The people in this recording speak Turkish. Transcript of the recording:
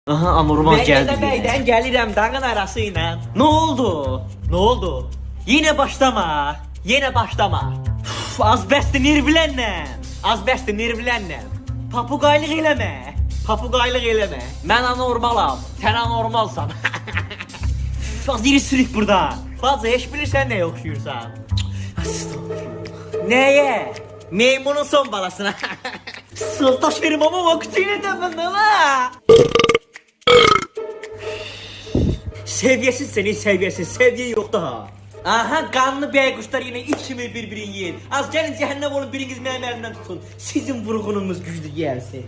Aha, anormal geldi. Ben de beyden gelirəm dağın arasıyla. Ne oldu? Ne oldu? Yine başlama. Yine başlama. Uf, az bəsdir nirvilənlə. Az bəsdir nirvilənlə. Papuqaylıq eləmə. Papuqaylıq eləmə. Mən anormalam. Sən anormalsan. Uf, az iri sürük burada. Bacı, heç bilirsən nəyə oxşuyursan? Neye? Meymunun son balasına. Sıltaş verim ama vaktiyle de benden ha. Seviyesiz senin seviyesiz. Seviye yok daha. Aha, kanlı beyguşlar yine içimi birbirini yiyin. Az gelin cehennem olun, biriniz mənim elimden tutun. Sizin vurgununuz güçlü gelsin.